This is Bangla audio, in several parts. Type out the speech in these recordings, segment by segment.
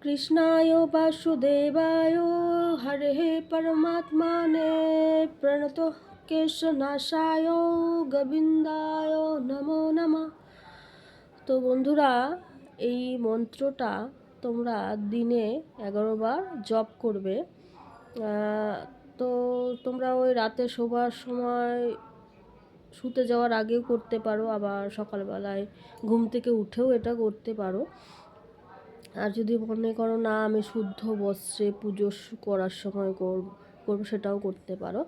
कृष्णाय वासुदेवाय हरे परमात्मने प्रणतः केशनाशाय গোবিন্দায় নমো নমঃ। তো বন্ধুরা, এই মন্ত্রটা তোমরা দিনে 11 বার জপ করবে। তো তোমরা ওই রাতে শোবার সময় শুতে যাওয়ার আগেও করতে পারো, আবার সকালবেলায় ঘুম থেকে উঠেও এটা করতে পারো। আর যদি মনে করো না আমি শুদ্ধ বস্ত্রে পুজো করার সময় করবো, সেটাও করতে পারো।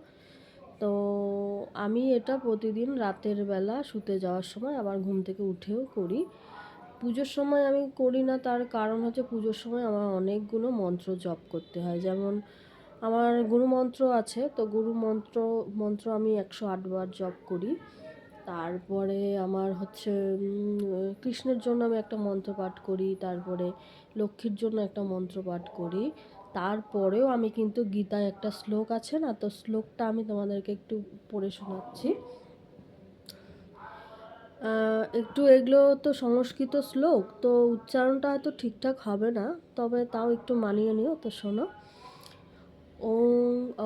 তো আমি এটা প্রতিদিন রাতের বেলা শুতে যাওয়ার সময় আবার ঘুম থেকে উঠেও করি। পুজোর সময় আমি করি না, তার কারণ হচ্ছে পুজোর সময় আমার অনেকগুলো মন্ত্র জপ করতে হয়। যেমন আমার গুরু মন্ত্র আছে, তো গুরু মন্ত্র আমি 108 বার জপ করি। তারপরে আমার হচ্ছে কৃষ্ণের জন্য আমি একটা মন্ত্র পাঠ করি, তারপরে লক্ষ্মীর জন্য একটা মন্ত্র পাঠ করি। তারপরেও আমি কিন্তু গীতায় একটা শ্লোক আছে না, তো শ্লোকটা আমি তোমাদেরকে একটু পড়ে শোনাচ্ছি। একটু এগুলো তো সংস্কৃত শ্লোক, তো উচ্চারণটা হয়তো ঠিকঠাক হবে না, তবে তাও একটু মানিয়ে নিও। তো শোনো। ওং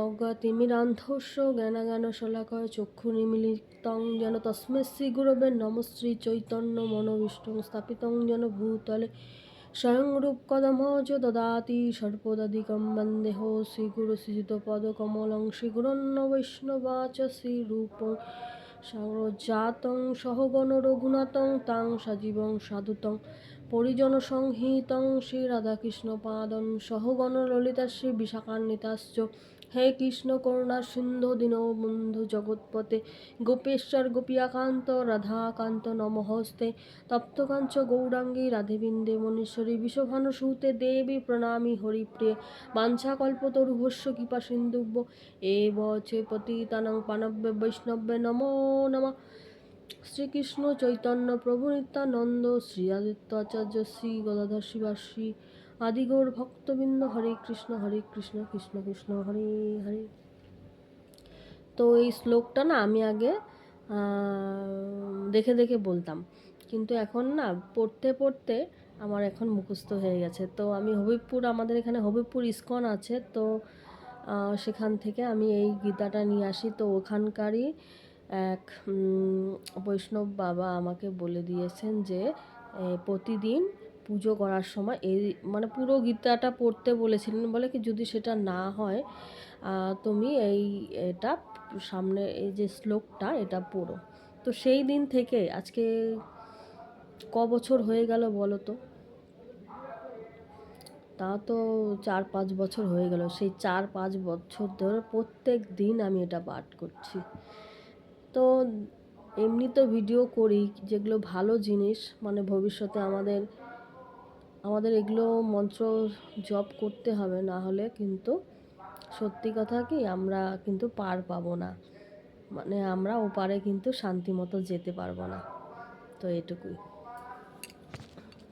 অজ্ঞাতিমিরান্ধস্য জ্ঞানাজ্ঞানশলাকয়া চক্ষুর্মিলিতং যেন তস্मै শ্রীগুরবে নমঃ শ্রী চৈতন্য মনোভীষ্টং স্থাপিতং যেন ভূতলে স্বয়ং রূপকদমজ দদাতি সর্পদাদিকং বন্দেহো শ্রীগুরু শ্রীযুতপদকমলং শ্রীগুরুন্ন বৈষ্ণবাচ শ্রীরূপং সহজাতং সহগণ রঘুনাথং তাং সজীবং সাধুতং পরিজন সংহিতং শ্রী রাধাকৃষ্ণ পাদং সহগণ ললিতা শ্রী বিশাখান্বিতাশ্চ হে কৃষ্ণ করুণা সিন্ধু দীনবন্ধু জগৎপতে গোপেশ্বর গোপিয়াকান্ত রাধাকান্ত নমস্তে তপ্তকাঞ্চ গৌরাঙ্গী রাধেবিন্দে মনীশ্বরী বিশ্বভানুসুতে দেবী প্রণামী হরিপ্রিয়ে বাঞ্ছাকল্পতরুভস্য কৃপা সিন্ধুভ্য এব চে পতিতানাং পানব্য বৈষ্ণব্য নমো নমঃ। শ্রীকৃষ্ণ চৈতন্য প্রভু নিত্যানন্দ শ্রী আদিত্য আচার্য শ্রী গদাধর শিবাশ্রী আদিগৌর ভক্তবৃন্দ হরে কৃষ্ণ কৃষ্ণ কৃষ্ণ হরে হরে। তো এই শ্লোকটা না আমি আগে দেখে দেখে বলতাম, কিন্তু এখন না পড়তে পড়তে আমার এখন মুখস্থ হয়ে গেছে। তো আমি হবিবপুর, আমাদের এখানে হবিবপুর ইস্কন আছে, তো সেখান থেকে আমি এই গীতাটা নিয়ে আসি। তো ওখানকারই এক বৈষ্ণব বাবা আমাকে বলে দিয়েছেন যে প্রতিদিন পুজো করার সময় এই মানে পুরো গীতাটা পড়তে বলেছিলেন, বলে কি যদি সেটা না হয় তুমি এটা সামনে এই যে শ্লোকটা এটা পড়ো। তো সেই দিন থেকে আজকে বছর হয়ে গেল বলো তো? তা তো 4-5 বছর হয়ে গেল। সেই 4-5 বছর ধরে প্রত্যেক দিন আমি এটা পাঠ করছি। তো এমনি তো ভিডিও করি যেগুলো ভালো জিনিস, মানে ভবিষ্যতে আমাদের এগুলো মন্ত্র জপ করতে হবে, না হলে কিন্তু সত্যি কথা কি আমরা কিন্তু পার পাবো না, মানে আমরা ওপারে কিন্তু শান্তি মতো যেতে পারবো না। তো এটুকুই।